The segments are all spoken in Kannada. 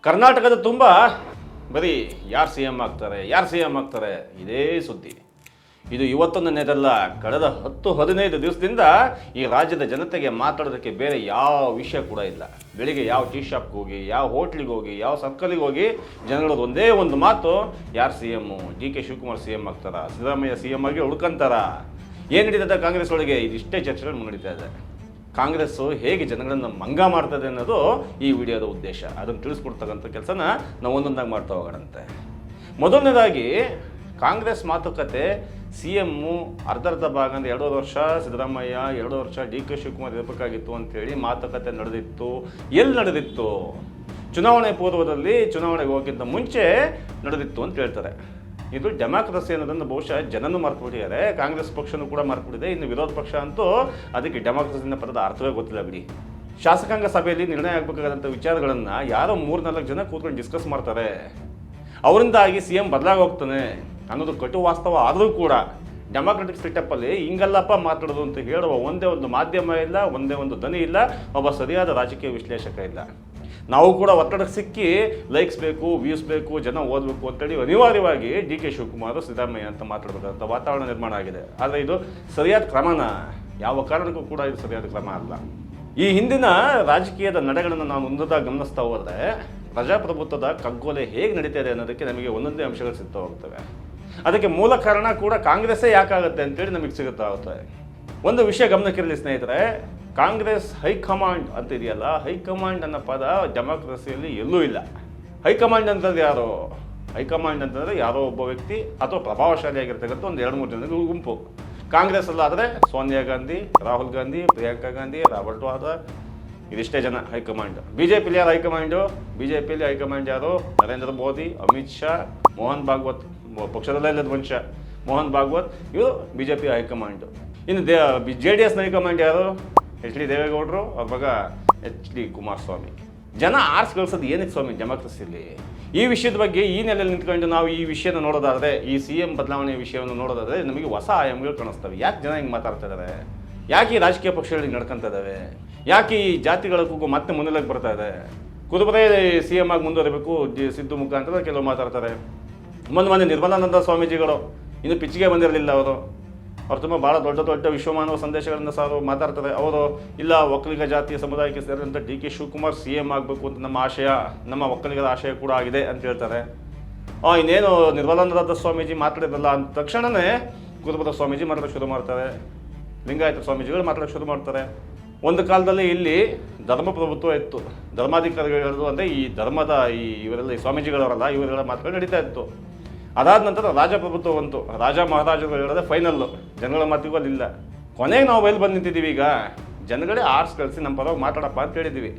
ಕರ್ನಾಟಕದ ತುಂಬ ಬರೀ ಯಾರು ಸಿ ಎಮ್ ಆಗ್ತಾರೆ ಇದೇ ಸುದ್ದಿ. ಇದು ಇವತ್ತೊಂದು ನೆದಲ್ಲ, ಕಳೆದ 10-15 ದಿವಸದಿಂದ ಈ ರಾಜ್ಯದ ಜನತೆಗೆ ಮಾತಾಡೋದಕ್ಕೆ ಬೇರೆ ಯಾವ ವಿಷಯ ಕೂಡ ಇಲ್ಲ. ಬೆಳಿಗ್ಗೆ ಯಾವ ಟೀ ಶಾಪ್ಗೆ ಹೋಗಿ, ಯಾವ ಹೋಟ್ಲಿಗೆ ಹೋಗಿ, ಯಾವ ಸರ್ಕಲಿಗೆ ಹೋಗಿ ಜನಗಳದ್ದು ಒಂದೇ ಒಂದು ಮಾತು, ಯಾರು C M, DK Shivakumar C M ಆಗ್ತಾರ, ಸಿದ್ದರಾಮಯ್ಯ ಸಿ ಎಮ್ ಆಗಿ ಉಳ್ಕೊಂತಾರ, ಏನು ನಡೀತದೆ ಕಾಂಗ್ರೆಸ್ ಒಳಗೆ, ಇದಿಷ್ಟೇ ಚರ್ಚೆಗಳು ನಡೀತಾ ಇದೆ. ಕಾಂಗ್ರೆಸ್ಸು ಹೇಗೆ ಜನಗಳನ್ನು ಮಂಗ ಮಾಡ್ತದೆ ಅನ್ನೋದು ಈ ವಿಡಿಯೋದ ಉದ್ದೇಶ. ಅದನ್ನು ತಿಳಿಸ್ಕೊಡ್ತಕ್ಕಂಥ ಕೆಲಸನ ನಾವು ಒಂದೊಂದಾಗಿ ಮಾಡ್ತಾ ಹೋಗೋಣಂತೆ. ಮೊದಲನೇದಾಗಿ ಕಾಂಗ್ರೆಸ್ ಮಾತುಕತೆ ಸಿ ಎಮ್ಮು ಅರ್ಧ ಭಾಗ ಅಂದರೆ 2 ವರ್ಷ ಸಿದ್ದರಾಮಯ್ಯ, 2 ವರ್ಷ DK ಶಿವಕುಮಾರ್ ಇರಬೇಕಾಗಿತ್ತು ಅಂತೇಳಿ ಮಾತುಕತೆ ನಡೆದಿತ್ತು. ಎಲ್ಲಿ ನಡೆದಿತ್ತು? ಚುನಾವಣೆ ಪೂರ್ವದಲ್ಲಿ, ಚುನಾವಣೆಗೆ ಹೋಗೋಕ್ಕಿಂತ ಮುಂಚೆ ನಡೆದಿತ್ತು ಅಂತ ಹೇಳ್ತಾರೆ. ಇದು ಡೆಮಾಕ್ರಸಿ ಅನ್ನೋದನ್ನು ಬಹುಶಃ ಜನನೂ ಮಾರ್ಕ್ಬಿಟ್ಟಿದ್ದಾರೆ, ಕಾಂಗ್ರೆಸ್ ಪಕ್ಷನೂ ಕೂಡ ಮಾರ್ಕ್ಬಿಟ್ಟಿದೆ. ಇನ್ನು ವಿರೋಧ ಪಕ್ಷ ಅಂತೂ ಅದಕ್ಕೆ ಡೆಮಾಕ್ರಸಿನ ಪದದ ಅರ್ಥವೇ ಗೊತ್ತಿಲ್ಲ ಬಿಡಿ. ಶಾಸಕಾಂಗ ಸಭೆಯಲ್ಲಿ ನಿರ್ಣಯ ಆಗಬೇಕಾದಂಥ ವಿಚಾರಗಳನ್ನು ಯಾರೋ 3-4 ಜನ ಕೂತ್ಕೊಂಡು ಡಿಸ್ಕಸ್ ಮಾಡ್ತಾರೆ. ಅವರಿಂದಾಗಿ ಸಿ ಎಂ ಬದಲಾಗಿ ಹೋಗ್ತಾನೆ ಅನ್ನೋದು ಕಟು ವಾಸ್ತವ ಆದರೂ ಕೂಡ ಡೆಮಾಕ್ರೆಟಿಕ್ ಸೆಟಪ್ಪಲ್ಲಿ ಹಿಂಗಲ್ಲಪ್ಪ ಮಾತಾಡೋದು ಅಂತ ಹೇಳುವ ಒಂದೇ ಒಂದು ಮಾಧ್ಯಮ ಇಲ್ಲ, ಒಂದೇ ಒಂದು ಧ್ವನಿ ಇಲ್ಲ, ಒಬ್ಬ ಸರಿಯಾದ ರಾಜಕೀಯ ವಿಶ್ಲೇಷಕ ಇಲ್ಲ. ನಾವು ಕೂಡ ಒತ್ತಡಕ್ಕೆ ಸಿಕ್ಕಿ ಲೈಕ್ಸ್ ಬೇಕು, ವ್ಯೂಸ್ ಬೇಕು, ಜನ ಓದಬೇಕು ಅಂತೇಳಿ ಅನಿವಾರ್ಯವಾಗಿ DK ಶಿವಕುಮಾರ್, ಸಿದ್ದರಾಮಯ್ಯ ಅಂತ ಮಾತಾಡಬೇಕಂತ ವಾತಾವರಣ ನಿರ್ಮಾಣ ಆಗಿದೆ. ಆದರೆ ಇದು ಸರಿಯಾದ ಕ್ರಮನ? ಯಾವ ಕಾರಣಕ್ಕೂ ಕೂಡ ಇದು ಸರಿಯಾದ ಕ್ರಮ ಅಲ್ಲ. ಈ ಹಿಂದಿನ ರಾಜಕೀಯದ ನಡೆಗಳನ್ನು ನಾವು ಮುಂದಾಗಿ ಗಮನಿಸ್ತಾ ಹೋದರೆ ಪ್ರಜಾಪ್ರಭುತ್ವದ ಕಗ್ಗೊಲೆ ಹೇಗೆ ನಡೀತಾ ಇದೆ ಅನ್ನೋದಕ್ಕೆ ನಮಗೆ ಒಂದೊಂದೇ ಅಂಶಗಳು ಸಿಗ್ತಾ ಹೋಗ್ತವೆ. ಅದಕ್ಕೆ ಮೂಲ ಕಾರಣ ಕೂಡ ಕಾಂಗ್ರೆಸ್ಸೇ ಯಾಕಾಗುತ್ತೆ ಅಂತೇಳಿ ನಮಗೆ ಸಿಗುತ್ತಾ ಹೋಗ್ತವೆ. ಒಂದು ವಿಷಯ ಗಮನಕ್ಕಿರಲಿ ಸ್ನೇಹಿತರೆ, ಕಾಂಗ್ರೆಸ್ ಹೈಕಮಾಂಡ್ ಅಂತ ಇದೆಯಲ್ಲ, ಹೈಕಮಾಂಡ್ ಅನ್ನೋ ಪದ ಡೆಮಾಕ್ರಸಿಯಲ್ಲಿ ಎಲ್ಲೂ ಇಲ್ಲ. ಹೈಕಮಾಂಡ್ ಅಂತಂದ್ರೆ ಯಾರು? ಹೈಕಮಾಂಡ್ ಅಂತಂದರೆ ಯಾರೋ ಒಬ್ಬ ವ್ಯಕ್ತಿ ಅಥವಾ ಪ್ರಭಾವಶಾಲಿಯಾಗಿರ್ತಕ್ಕಂಥ ಒಂದು 2-3 ಜನಗಳ ಗುಂಪು. ಕಾಂಗ್ರೆಸ್ ಅಲ್ಲಾದರೆ ಸೋನಿಯಾ ಗಾಂಧಿ, ರಾಹುಲ್ ಗಾಂಧಿ, ಪ್ರಿಯಾಂಕಾ ಗಾಂಧಿ, ರಾಬರ್ಟ್ ವಾದ್ರಾ, ಇದಿಷ್ಟೇ ಜನ ಹೈಕಮಾಂಡ್. BJPಲಿ ಯಾರು ಹೈಕಮಾಂಡು? BJPಲಿ ಹೈಕಮಾಂಡ್ ಯಾರು? ನರೇಂದ್ರ ಮೋದಿ, ಅಮಿತ್ ಶಾ, ಮೋಹನ್ ಭಾಗವತ್, ಪಕ್ಷದಲ್ಲೇ ಇಲ್ಲದ ಮನುಷ್ಯ ಮೋಹನ್ ಭಾಗವತ್, ಇವರು BJP ಹೈಕಮಾಂಡು. ಇನ್ನು JDSನ ಹೈಕಮಾಂಡ್ ಯಾರು? HD ದೇವೇಗೌಡರು, ಅವ್ರ ಮಗ HD ಕುಮಾರಸ್ವಾಮಿ. ಜನ ಆರ್ಸ್ ಗಳಿಸೋದು ಏನಕ್ಕೆ ಸ್ವಾಮಿ ಡೆಮಾಕ್ರಸಿಯಲ್ಲಿ? ಈ ವಿಷಯದ ಬಗ್ಗೆ ಈ ನೆಲೆಯಲ್ಲಿ ನಿಂತ್ಕೊಂಡು ನಾವು ಈ ವಿಷಯನ ನೋಡೋದಾದರೆ, ಈ CM ಬದಲಾವಣೆ ವಿಷಯವನ್ನು ನೋಡೋದಾದರೆ ನಮಗೆ ಹೊಸ ಆಯಾಮಗಳು ಕಾಣಿಸ್ತವೆ. ಯಾಕೆ ಜನ ಹಿಂಗೆ ಮಾತಾಡ್ತಾ ಇದ್ದಾರೆ? ಯಾಕೆ ಈ ರಾಜಕೀಯ ಪಕ್ಷಗಳಿಗೆ ನಡ್ಕೊತಾ ಇದ್ದಾವೆ? ಯಾಕೆ ಈ ಜಾತಿಗಳ ಕೂಗು ಮತ್ತೆ ಮುನ್ನೆಲೆಗೆ ಬರ್ತಾ ಇದೆ? ಕುದುಬರೇ CM ಆಗಿ ಮುಂದುವರಿಬೇಕು ಸಿದ್ದು ಮುಖಾಂತರ ಕೆಲವು ಮಾತಾಡ್ತಾರೆ. ಮೊನ್ನೆ ನಿರ್ಮಲಾನಂದ ಸ್ವಾಮೀಜಿಗಳು ಇನ್ನು ಪಿಚ್ಚಿಗೆ ಬಂದಿರಲಿಲ್ಲ. ಅವ್ರು ತುಂಬ ಭಾಳ ದೊಡ್ಡ ವಿಶ್ವಮಾನವ ಸಂದೇಶಗಳನ್ನು ಮಾತಾಡ್ತಾರೆ. ಅವರು ಇಲ್ಲ, ಒಕ್ಕಲಿಗ ಜಾತಿಯ ಸಮುದಾಯಕ್ಕೆ ಸೇರಿದಂಥ DK ಶಿವಕುಮಾರ್ CM ಆಗಬೇಕು ಅಂತ ನಮ್ಮ ಆಶಯ, ನಮ್ಮ ಒಕ್ಕಲಿಗರ ಆಶಯ ಕೂಡ ಆಗಿದೆ ಅಂತ ಹೇಳ್ತಾರೆ. ಇನ್ನೇನು ನಿರ್ಮಲಾನಂದ ಸ್ವಾಮೀಜಿ ಮಾತಾಡಿದ್ರಲ್ಲ ಅಂದ ತಕ್ಷಣವೇ ಕುರುಬರ ಸ್ವಾಮೀಜಿ ಮಾತಾಡೋಕ್ಕೆ ಶುರು ಮಾಡ್ತಾರೆ, ಲಿಂಗಾಯತ ಸ್ವಾಮೀಜಿಗಳು ಮಾತಾಡೋಕ್ಕೆ ಶುರು ಮಾಡ್ತಾರೆ. ಒಂದು ಕಾಲದಲ್ಲಿ ಇಲ್ಲಿ ಧರ್ಮ ಪ್ರಭುತ್ವ ಇತ್ತು, ಧರ್ಮಾಧಿಕಾರಿಗಳು ಅಂದರೆ ಈ ಧರ್ಮದ ಇವರೆಲ್ಲ ಈ ಸ್ವಾಮೀಜಿಗಳವರಲ್ಲ, ಇವರೆಲ್ಲ ಮಾತುಗಳು ನಡೀತಾ ಇತ್ತು. ಅದಾದ ನಂತರ ರಾಜಪ್ರಭುತ್ವ ಬಂತು, ರಾಜ ಮಹಾರಾಜರು ಹೇಳೋದೇ ಫೈನಲ್ಲು, ಜನಗಳ ಮಾತಿಗೂ ಅಲ್ಲಿಲ್ಲ. ಕೊನೆಗೆ ನಾವು ಬಯಲು ಬಂದು ನಿಂತಿದ್ದೀವಿ. ಈಗ ಜನಗಳೇ ಆರ್ಸ್ ಕಳಿಸಿ ನಮ್ಮ ಪರವಾಗಿ ಮಾತಾಡಪ್ಪ ಅಂತ ಹೇಳಿದ್ದೀವಿ.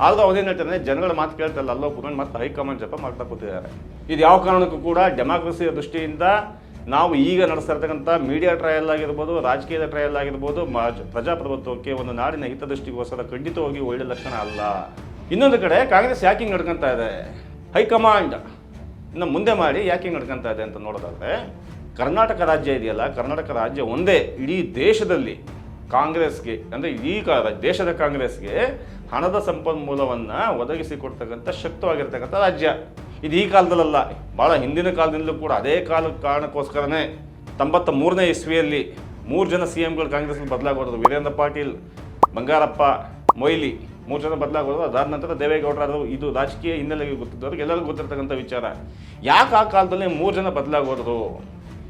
ಆದರೂ ಅವನೇನು ಹೇಳ್ತಾನೆ, ಜನಗಳ ಮಾತು ಕೇಳ್ತಾರಲ್ಲ, ಅಲ್ಲೋ ಕೂತ್ಕೊಂಡು ಮತ್ತೆ ಹೈಕಮಾಂಡ್ ಜಪ ಮಾಡ್ತಾ ಕೂತಿದ್ದಾರೆ. ಇದು ಯಾವ ಕಾರಣಕ್ಕೂ ಕೂಡ ಡೆಮಾಕ್ರಸಿಯ ದೃಷ್ಟಿಯಿಂದ ನಾವು ಈಗ ನಡೆಸ್ತಾ ಇರ್ತಕ್ಕಂಥ ಮೀಡಿಯಾ ಟ್ರಯಲ್ ಆಗಿರ್ಬೋದು, ರಾಜಕೀಯದ ಟ್ರಯಲ್ ಆಗಿರ್ಬೋದು, ಪ್ರಜಾಪ್ರಭುತ್ವಕ್ಕೆ ಒಂದು ನಾಡಿನ ಹಿತದೃಷ್ಟಿಗೋಸ್ಕರ ಖಂಡಿತವಾಗಿ ಒಳ್ಳೆ ಲಕ್ಷಣ ಅಲ್ಲ. ಇನ್ನೊಂದು ಕಡೆ ಕಾಂಗ್ರೆಸ್ ಯಾಕೆ ಹಿಂಗೆ ನಡ್ಕೊತಾ ಇದೆ? ಹೈಕಮಾಂಡ್ ಇನ್ನು ಮುಂದೆ ಮಾಡಿ ಯಾಕೆ ಹಿಂಗೆ ನಡ್ಕೊತಾ ಇದೆ ಅಂತ ನೋಡೋದಾದರೆ, ಕರ್ನಾಟಕ ರಾಜ್ಯ ಇದೆಯಲ್ಲ, ಕರ್ನಾಟಕ ರಾಜ್ಯ ಒಂದೇ ಇಡೀ ದೇಶದಲ್ಲಿ ಕಾಂಗ್ರೆಸ್ಗೆ ಅಂದರೆ ಈ ದೇಶದ ಕಾಂಗ್ರೆಸ್ಗೆ ಹಣದ ಸಂಪನ್ಮೂಲವನ್ನು ಒದಗಿಸಿಕೊಡ್ತಕ್ಕಂಥ ಶಕ್ತವಾಗಿರ್ತಕ್ಕಂಥ ರಾಜ್ಯ. ಇದು ಈ ಕಾಲದಲ್ಲ, ಭಾಳ ಹಿಂದಿನ ಕಾಲದಿಂದಲೂ ಕೂಡ ಅದೇ ಕಾರಣಕ್ಕೋಸ್ಕರನೇ 93ನೇ ಇಸ್ವಿಯಲ್ಲಿ 3 ಜನ CMಗಳು ಕಾಂಗ್ರೆಸ್ನಲ್ಲಿ ಬದಲಾಗೋದು. ವೀರೇಂದ್ರ ಪಾಟೀಲ್, ಬಂಗಾರಪ್ಪ ಮೊಯ್ಲಿ 3 ಜನ ಬದಲಾಗೋದು. ಅದಾದ ನಂತರ ದೇವೇಗೌಡರಾದರು. ಇದು ರಾಜಕೀಯ ಹಿನ್ನೆಲೆಗೆ ಗೊತ್ತಿದ್ದವ್ರಿಗೆ ಎಲ್ಲರಿಗೂ ಗೊತ್ತಿರ್ತಕ್ಕಂಥ ವಿಚಾರ. ಯಾಕೆ ಆ ಕಾಲದಲ್ಲಿ 3 ಜನ ಬದಲಾಗೋದ್ರು?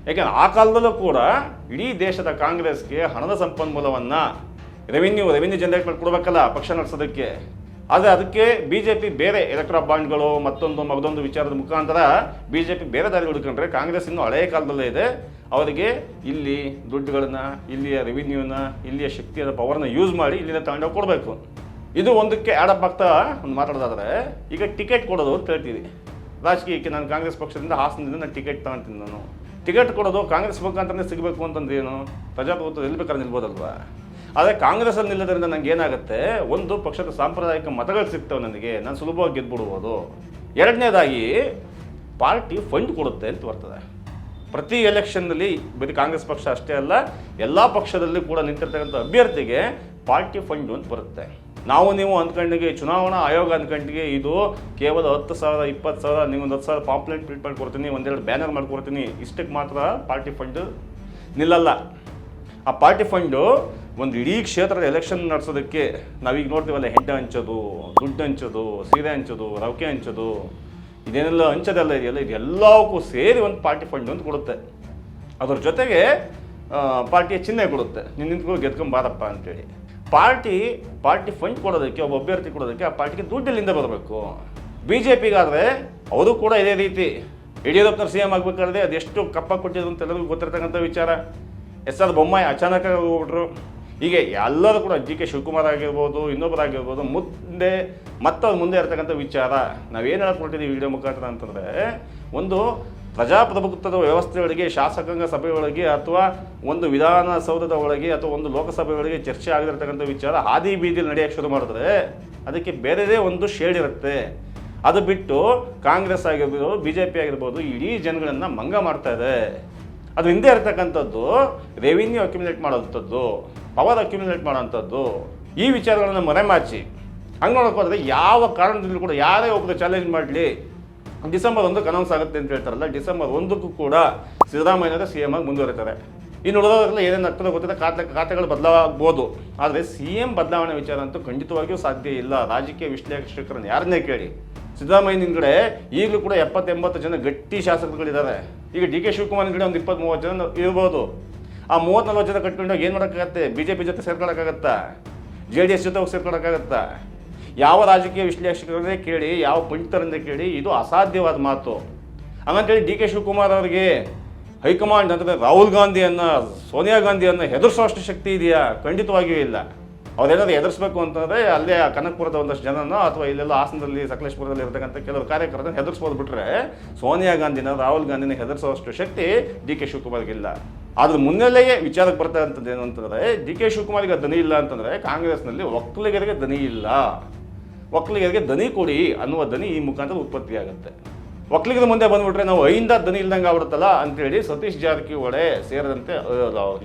ಯಾಕೆಂದ್ರೆ ಆ ಕಾಲದಲ್ಲೂ ಕೂಡ ಇಡೀ ದೇಶದ ಕಾಂಗ್ರೆಸ್ಗೆ ಹಣದ ಸಂಪನ್ಮೂಲವನ್ನು ರೆವಿನ್ಯೂ ಜನರೇಟ್ ಮಾಡಿ ಕೊಡಬೇಕಲ್ಲ ಪಕ್ಷ ನಡೆಸೋದಕ್ಕೆ. ಆದರೆ ಅದಕ್ಕೆ BJP ಬೇರೆ ಎಲೆಕ್ಟ್ರಾ ಬಾಂಡ್ಗಳು ಮತ್ತೊಂದು ವಿಚಾರದ ಮುಖಾಂತರ BJP ಬೇರೆ ದಾರಿ ಹುಡುಕೊಂಡ್ರೆ, ಕಾಂಗ್ರೆಸ್ ಇನ್ನೂ ಹಳೆಯ ಕಾಲದಲ್ಲೇ ಇದೆ. ಅವರಿಗೆ ಇಲ್ಲಿ ದುಡ್ಡುಗಳನ್ನು, ಇಲ್ಲಿಯ ರೆವಿನ್ಯೂನ, ಇಲ್ಲಿಯ ಶಕ್ತಿಯಾದ ಪವರ್ನ ಯೂಸ್ ಮಾಡಿ ಇಲ್ಲಿಂದ ತಗೊಂಡೋಗಿ ಕೊಡಬೇಕು. ಇದು ಒಂದಕ್ಕೆ ಆ್ಯಡಪ್ ಆಗ್ತಾ ಒಂದು ಮಾತಾಡೋದಾದರೆ, ಈಗ ಟಿಕೆಟ್ ಕೊಡೋದು ಅಂತ ಹೇಳ್ತೀವಿ ರಾಜಕೀಯಕ್ಕೆ. ನಾನು ಕಾಂಗ್ರೆಸ್ ಪಕ್ಷದಿಂದ ಹಾಸನದಿಂದ ನಾನು ಟಿಕೆಟ್ ತಗೊಳ್ತೀನಿ. ನಾನು ಟಿಕೆಟ್ ಕೊಡೋದು ಕಾಂಗ್ರೆಸ್ ಮುಖಾಂತರನೇ ಸಿಗಬೇಕು ಅಂತಂದೇನು? ಪ್ರಜಾಪ್ರಭುತ್ವ ಎಲ್ಲಿ ಬೇಕಾದ್ರೆ ನಿಲ್ಬೋದಲ್ವಾ? ಆದರೆ ಕಾಂಗ್ರೆಸ್ಸಲ್ಲಿ ನಿಲ್ಲೋದ್ರಿಂದ ನನಗೆ ಏನಾಗುತ್ತೆ, ಒಂದು ಪಕ್ಷದ ಸಾಂಪ್ರದಾಯಿಕ ಮತಗಳು ಸಿಗ್ತವೆ ನನಗೆ, ನಾನು ಸುಲಭವಾಗಿ ಗೆದ್ಬಿಡ್ಬೋದು. ಎರಡನೇದಾಗಿ ಪಾರ್ಟಿ ಫಂಡ್ ಕೊಡುತ್ತೆ ಅಂತ ಬರ್ತದೆ. ಪ್ರತಿ ಎಲೆಕ್ಷನ್ನಲ್ಲಿ ಬರೀ ಕಾಂಗ್ರೆಸ್ ಪಕ್ಷ ಅಷ್ಟೇ ಅಲ್ಲ, ಎಲ್ಲ ಪಕ್ಷದಲ್ಲಿ ಕೂಡ ನಿಂತಿರ್ತಕ್ಕಂಥ ಅಭ್ಯರ್ಥಿಗೆ ಪಾರ್ಟಿ ಫಂಡ್ ಅಂತ ಬರುತ್ತೆ. ನೀವು ಅಂದ್ಕೊಂಡಿಗೆ ಚುನಾವಣಾ ಆಯೋಗ ಅಂದ್ಕೊಂಡಿಗೆ ಇದು ಕೇವಲ 10,000 20,000 ನಿಮ್ಗೊಂದು 10,000 ಪಾಂಪ್ಲೆಟ್ ಪ್ರಿಂಟ್ ಮಾಡ್ಕೊಡ್ತೀನಿ, ಒಂದೆರಡು ಬ್ಯಾನರ್ ಮಾಡ್ಕೊಡ್ತೀನಿ, ಇಷ್ಟಕ್ಕೆ ಮಾತ್ರ ಪಾರ್ಟಿ ಫಂಡ್ ನಿಲ್ಲಲ್ಲ. ಆ ಪಾರ್ಟಿ ಫಂಡು ಒಂದು ಇಡೀ ಕ್ಷೇತ್ರದ ಎಲೆಕ್ಷನ್ ನಡೆಸೋದಕ್ಕೆ ನಾವೀಗ ನೋಡ್ತೀವಲ್ಲ, ಹೆಂಡ ಹಂಚೋದು, ದುಡ್ಡು ಹಂಚೋದು, ಸೀರೆ ಹಂಚೋದು, ರವಿಕೆ ಹಂಚೋದು, ಇದೇನೆಲ್ಲ ಹಂಚೋದೆಲ್ಲ ಇದೆಯಲ್ಲ, ಇದೆಲ್ಲವಕ್ಕೂ ಸೇರಿ ಒಂದು ಪಾರ್ಟಿ ಫಂಡ್ ಅಂತ ಕೊಡುತ್ತೆ. ಅದ್ರ ಜೊತೆಗೆ ಪಾರ್ಟಿಯ ಚಿಹ್ನೆ ಕೊಡುತ್ತೆ, ನೀನು ನಿಂತ್ಕೊಂಡು ಗೆದ್ಕೊಂಬಾರಪ್ಪ ಅಂತೇಳಿ. ಪಾರ್ಟಿ ಫಂಡ್ ಕೊಡೋದಕ್ಕೆ, ಒಬ್ಬ ಅಭ್ಯರ್ಥಿ ಕೊಡೋದಕ್ಕೆ ಆ ಪಾರ್ಟಿಗೆ ದುಡ್ಡಿಲ್ಲಿಂದ ಬರಬೇಕು. BJPಗಾದರೆ ಅವರು ಕೂಡ ಇದೇ ರೀತಿ ಯಡಿಯೂರಪ್ಪನವ್ರು CM ಆಗಬೇಕಾದ್ರೆ ಅದೆಷ್ಟು ಕಪ್ಪ ಕೊಟ್ಟಿದ್ರು ಅಂತ ಎಲ್ಲರಿಗೂ ಗೊತ್ತಿರ್ತಕ್ಕಂಥ ವಿಚಾರ. SR ಬೊಮ್ಮಾಯಿ ಅಚಾನಕ್ಕಾಗಿ ಹೋಗ್ಬಿಟ್ರು. ಹೀಗೆ ಎಲ್ಲರೂ ಕೂಡ DK ಶಿವಕುಮಾರ್ ಆಗಿರ್ಬೋದು, ಇನ್ನೊಬ್ಬರಾಗಿರ್ಬೋದು, ಮುಂದೆ ಇರ್ತಕ್ಕಂಥ ವಿಚಾರ ನಾವೇನು ಹೇಳ್ಕೊಟ್ಟಿದ್ದೀವಿ ವಿಡಿಯೋ ಮುಖಾಂತರ ಅಂತಂದರೆ, ಒಂದು ಪ್ರಜಾಪ್ರಭುತ್ವದ ವ್ಯವಸ್ಥೆಯೊಳಗೆ, ಶಾಸಕಾಂಗ ಸಭೆಯೊಳಗೆ ಅಥವಾ ಒಂದು ವಿಧಾನಸೌಧದ ಒಳಗೆ ಅಥವಾ ಒಂದು ಲೋಕಸಭೆಯೊಳಗೆ ಚರ್ಚೆ ಆಗಿರ್ತಕ್ಕಂಥ ವಿಚಾರ ಹಾದಿ ಬೀದಿಯಲ್ಲಿ ನಡೆಯೋಕ್ಕೆ ಶುರು ಮಾಡಿದ್ರೆ ಅದಕ್ಕೆ ಬೇರೆದೇ ಒಂದು ಶೇಡ್ ಇರುತ್ತೆ. ಅದು ಬಿಟ್ಟು ಕಾಂಗ್ರೆಸ್ ಆಗಿರ್ಬೋದು, BJP ಆಗಿರ್ಬೋದು, ಇಡೀ ಜನಗಳನ್ನು ಮಂಗ ಮಾಡ್ತಾ ಇದೆ. ಅದು ಹಿಂದೆ ಇರ್ತಕ್ಕಂಥದ್ದು ರೆವಿನ್ಯೂ ಅಕ್ಯುಮುಲೇಟ್ ಮಾಡೋವಂಥದ್ದು, ಪವರ್ ಅಕ್ಯುಮುಲೇಟ್ ಮಾಡೋವಂಥದ್ದು, ಈ ವಿಚಾರಗಳನ್ನು ಮರೆಮಾಚಿ ಹಂಗೆ ನೋಡೋಕೆ ಹೋದರೆ ಯಾವ ಕಾರಣದಿಂದಲೂ ಕೂಡ ಯಾರೇ ಒಬ್ಬರು ಚಾಲೆಂಜ್ ಮಾಡಲಿ ಡಿಸೆಂಬರ್ 1ಕ್ಕೆ ಅನೌನ್ಸ್ ಆಗುತ್ತೆ ಅಂತ ಹೇಳ್ತಾರಲ್ಲ, ಡಿಸೆಂಬರ್ 1ಕ್ಕೂ ಕೂಡ ಸಿದ್ದರಾಮಯ್ಯನವರೇ CM ಆಗಿ ಮುಂದುವರಿತಾರೆ. ಇನ್ನು ಉಳಿದವರೆಲ್ಲ ಏನೇನು ಆಗ್ತದೆ ಗೊತ್ತಿದೆ, ಖಾತೆಗಳು ಬದಲಾಗಬಹುದು. ಆದರೆ CM ಬದಲಾವಣೆ ವಿಚಾರ ಅಂತೂ ಖಂಡಿತವಾಗಿಯೂ ಸಾಧ್ಯ ಇಲ್ಲ. ರಾಜಕೀಯ ವಿಶ್ಲೇಷಕರನ್ನು ಯಾರನ್ನೇ ಕೇಳಿ, ಸಿದ್ದರಾಮಯ್ಯ ಹಿಂದ್ಗಡೆ ಈಗಲೂ ಕೂಡ 70-80 ಜನ ಗಟ್ಟಿ ಶಾಸಕರುಗಳಿದ್ದಾರೆ. ಈಗ DK ಶಿವಕುಮಾರ್ ಹಿಂದ್ಗಡೆ ಒಂದು 20-30 ಜನ ಇರ್ಬೋದು. ಆ 30-40 ಜನ ಕಟ್ಕೊಂಡು ಏನು ಮಾಡೋಕ್ಕಾಗತ್ತೆ? BJP ಜೊತೆ ಸೇರ್ಕೊಳ್ಳೋಕ್ಕಾಗತ್ತಾ? JDS ಜೊತೆ ಹೋಗಿ ಸೇರ್ಕೊಳ್ಳೋಕ್ಕಾಗತ್ತಾ? ಯಾವ ರಾಜಕೀಯ ವಿಶ್ಲೇಷಕರನ್ನೇ ಕೇಳಿ, ಯಾವ ಪಂಡಿತರನ್ನೇ ಕೇಳಿ, ಇದು ಅಸಾಧ್ಯವಾದ ಮಾತು. ಹಂಗಂತೇಳಿ DK ಶಿವಕುಮಾರ್ ಅವರಿಗೆ ಹೈಕಮಾಂಡ್ ಅಂತಂದರೆ ರಾಹುಲ್ ಗಾಂಧಿಯನ್ನು, ಸೋನಿಯಾ ಗಾಂಧಿಯನ್ನು ಹೆದರ್ಸೋಷ್ಟು ಶಕ್ತಿ ಇದೆಯಾ? ಖಂಡಿತವಾಗಿಯೂ ಇಲ್ಲ. ಅವರೇನಾದ್ರು ಎದುರಿಸಬೇಕು ಅಂತಂದರೆ ಅಲ್ಲೇ ಕನಕಪುರದ ಒಂದಷ್ಟು ಜನನೋ ಅಥವಾ ಇಲ್ಲೆಲ್ಲ ಹಾಸನದಲ್ಲಿ, ಸಕಲೇಶ್ಪುರದಲ್ಲಿ ಇರತಕ್ಕಂಥ ಕೆಲವರು ಕಾರ್ಯಕರ್ತರನ್ನ ಹೆದರ್ಸ್ಬೋದು. ಬಿಟ್ಟರೆ ಸೋನಿಯಾ ಗಾಂಧಿನ, ರಾಹುಲ್ ಗಾಂಧಿನ ಹೆದರ್ಸೋಷ್ಟು ಶಕ್ತಿ DK ಶಿವಕುಮಾರ್ಗಿಲ್ಲ. ಆದ್ರೆ ಮುನ್ನೆಲೆಯೇ ವಿಚಾರಕ್ಕೆ ಬರ್ತಾ ಇರ್ತದ್ದು ಏನು ಅಂತಂದರೆ, DK ಶಿವಕುಮಾರ್ಗೆ ದನಿ ಇಲ್ಲ ಅಂತಂದರೆ ಕಾಂಗ್ರೆಸ್ನಲ್ಲಿ ಒಕ್ಕಲಿಗರಿಗೆ ದನಿ ಇಲ್ಲ. ಒಕ್ಕಲಿಗರಿಗೆ ದನಿ ಕೊಡಿ ಅನ್ನುವ ದನಿ ಈ ಮುಖಾಂತರ ಉತ್ಪತ್ತಿ ಆಗುತ್ತೆ. ಒಕ್ಕಲಿಗರ ಮುಂದೆ ಬಂದ್ಬಿಟ್ರೆ ನಾವು ಅಹಿಂದ ದನಿ ಇಲ್ದಂಗೆ ಆಗ್ಬಿಡುತ್ತಲ್ಲ ಅಂತೇಳಿ ಸತೀಶ್ ಜಾರಕಿಹೊಳಿ ಸೇರಿದಂತೆ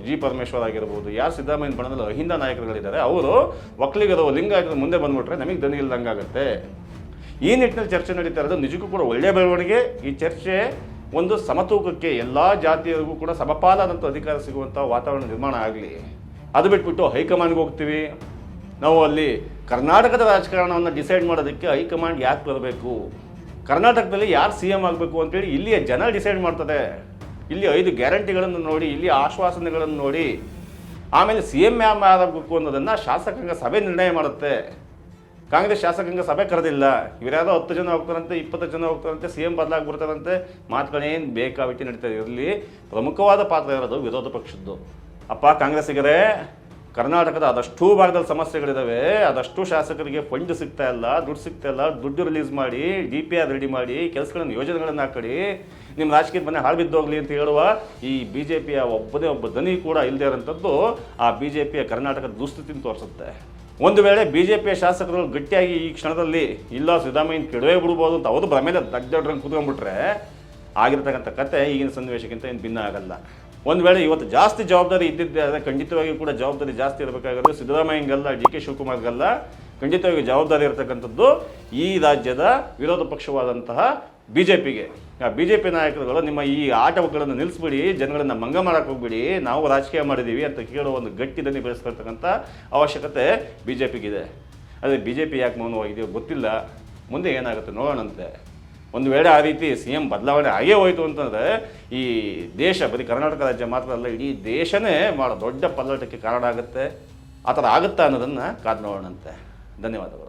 G ಪರಮೇಶ್ವರ್ ಆಗಿರ್ಬೋದು, ಯಾರು ಸಿದ್ದರಾಮಯ್ಯ ಬಣದಲ್ಲಿ ಅಹಿಂದ ನಾಯಕರುಗಳಿದ್ದಾರೆ ಅವರು ಒಕ್ಕಲಿಗರು, ಲಿಂಗಾಯತರ ಮುಂದೆ ಬಂದ್ಬಿಟ್ರೆ ನಮಗೆ ದನಿ ಇಲ್ದಂಗೆ ಆಗುತ್ತೆ. ಈ ನಿಟ್ಟಿನಲ್ಲಿ ಚರ್ಚೆ ನಡೀತಾ ಇರೋದು ನಿಜಕ್ಕೂ ಕೂಡ ಒಳ್ಳೆಯ ಬೆಳವಣಿಗೆ. ಈ ಚರ್ಚೆ ಒಂದು ಸಮತೂಕಕ್ಕೆ ಎಲ್ಲ ಜಾತಿಯರಿಗೂ ಕೂಡ ಸಮಪಾಲಾದಂಥ ಅಧಿಕಾರ ಸಿಗುವಂಥ ವಾತಾವರಣ ನಿರ್ಮಾಣ ಆಗಲಿ. ಅದು ಬಿಟ್ಬಿಟ್ಟು ಹೈಕಮಾಂಡ್ಗೆ ಹೋಗ್ತೀವಿ ನಾವು, ಅಲ್ಲಿ ಕರ್ನಾಟಕದ ರಾಜಕಾರಣವನ್ನು ಡಿಸೈಡ್ ಮಾಡೋದಕ್ಕೆ ಹೈಕಮಾಂಡ್ ಯಾಕೆ ಬರಬೇಕು? ಕರ್ನಾಟಕದಲ್ಲಿ ಯಾರು CM ಆಗಬೇಕು ಅಂತೇಳಿ ಇಲ್ಲಿಯ ಜನ ಡಿಸೈಡ್ ಮಾಡ್ತದೆ. ಇಲ್ಲಿ 5 ಗ್ಯಾರಂಟಿಗಳನ್ನು ನೋಡಿ, ಇಲ್ಲಿ ಆಶ್ವಾಸನೆಗಳನ್ನು ನೋಡಿ ಆಮೇಲೆ CM ಯಾರಾಗಬೇಕು ಅನ್ನೋದನ್ನು ಶಾಸಕಾಂಗ ಸಭೆ ನಿರ್ಣಯ ಮಾಡುತ್ತೆ. ಕಾಂಗ್ರೆಸ್ ಶಾಸಕಾಂಗ ಸಭೆ ಕರೆದಿಲ್ಲ. ಇವರ್ಯಾರೋ 10 ಜನ ಹೋಗ್ತಾರಂತೆ, 20 ಜನ ಹೋಗ್ತಾರಂತೆ, CM ಬದಲಾಗ್ಬಿಡ್ತಾರಂತೆ, ಮಾತುಗಳೇನು ಬೇಕಾಬಿಟ್ಟು ನಡೀತಾ ಇರಲಿ. ಪ್ರಮುಖವಾದ ಪಾತ್ರ ಇರೋದು ವಿರೋಧ ಪಕ್ಷದ್ದು. ಅಪ್ಪ ಕಾಂಗ್ರೆಸ್ಸಿಗರೇ, ಕರ್ನಾಟಕದ ಅದಷ್ಟು ಭಾಗದಲ್ಲಿ ಸಮಸ್ಯೆಗಳಿದ್ದಾವೆ, ಅದಷ್ಟು ಶಾಸಕರಿಗೆ ಫಂಡ್ ಸಿಗ್ತಾ ಇಲ್ಲ, ದುಡ್ಡು ಸಿಗ್ತಾ ಇಲ್ಲ, ದುಡ್ಡು ರಿಲೀಸ್ ಮಾಡಿ, DPR ರೆಡಿ ಮಾಡಿ, ಕೆಲಸಗಳನ್ನು, ಯೋಜನೆಗಳನ್ನು ಹಾಕಿ, ನಿಮ್ಮ ರಾಜಕೀಯದ ಮನೆ ಹಾಳು ಬಿದ್ದೋಗ್ಲಿ ಅಂತ ಹೇಳುವ ಈ BJPಯ ಒಬ್ಬ ದನಿ ಕೂಡ ಇಲ್ಲದೇ ಇರೋಂಥದ್ದು ಆ BJPಯ ಕರ್ನಾಟಕದ ದುಸ್ಥಿತಿನ ತೋರಿಸುತ್ತೆ. ಒಂದು ವೇಳೆ BJPಯ ಶಾಸಕರು ಗಟ್ಟಿಯಾಗಿ ಈ ಕ್ಷಣದಲ್ಲಿ ಇಲ್ಲ ಸಿದ್ದರಾಮಯ್ಯನ ಕೆಡವೇ ಬಿಡ್ಬೋದು ಅಂತ ಅವರು ಮೇಲೆ ದಡ್ಡರಂಗೆ ಕೂತ್ಕೊಂಡ್ಬಿಟ್ರೆ ಆಗಿರ್ತಕ್ಕಂಥ ಕತೆ ಈಗಿನ ಸನ್ನಿವೇಶಕ್ಕಿಂತ ಏನು ಭಿನ್ನ ಆಗಲ್ಲ. ಒಂದು ವೇಳೆ ಇವತ್ತು ಜಾಸ್ತಿ ಜವಾಬ್ದಾರಿ ಇದ್ದಿದ್ದೆ ಆದರೆ ಖಂಡಿತವಾಗಿಯೂ ಕೂಡ ಜವಾಬ್ದಾರಿ ಜಾಸ್ತಿ ಇರಬೇಕಾಗಿರೋದು ಸಿದ್ದರಾಮಯ್ಯಂಗಲ್ಲ, DK ಶಿವಕುಮಾರ್ಗಲ್ಲ. ಖಂಡಿತವಾಗಿ ಜವಾಬ್ದಾರಿ ಇರತಕ್ಕಂಥದ್ದು ಈ ರಾಜ್ಯದ ವಿರೋಧ ಪಕ್ಷವಾದಂತಹ BJPಗೆ. ಆ BJP ನಾಯಕರುಗಳು ನಿಮ್ಮ ಈ ಆಟಗಳನ್ನು ನಿಲ್ಲಿಸ್ಬಿಡಿ, ಜನಗಳನ್ನು ಮಂಗ ಮಾಡೋಕ್ಕೆ ಹೋಗ್ಬಿಡಿ, ನಾವು ರಾಜಕೀಯ ಮಾಡಿದ್ದೀವಿ ಅಂತ ಕೇಳೋ ಒಂದು ಗಟ್ಟಿ ದನಿ ಬೆಳೆಸ್ಕೊಳ್ತಕ್ಕಂಥ ಅವಶ್ಯಕತೆ BJPಗಿದೆ. ಆದರೆ BJP ಯಾಕೆ ಮೌನವಾಗಿದೆಯೋ ಗೊತ್ತಿಲ್ಲ. ಮುಂದೆ ಏನಾಗುತ್ತೆ ನೋಡೋಣಂತೆ. ಒಂದು ವೇಳೆ ಆ ರೀತಿ CM ಬದಲಾವಣೆ ಆಗೇ ಹೋಯಿತು ಅಂತಂದರೆ ಈ ದೇಶ, ಬರೀ ಕರ್ನಾಟಕ ರಾಜ್ಯ ಮಾತ್ರ ಅಲ್ಲ, ಇಡೀ ದೇಶನೇ ಭಾಳ ದೊಡ್ಡ ಪಲ್ಲಟಕ್ಕೆ ಕಾರಣ ಆಗುತ್ತೆ. ಆ ಥರ ಆಗುತ್ತಾ ಅನ್ನೋದನ್ನು ಕಾದು ನೋಡೋಣಂತೆ. ಧನ್ಯವಾದಗಳು.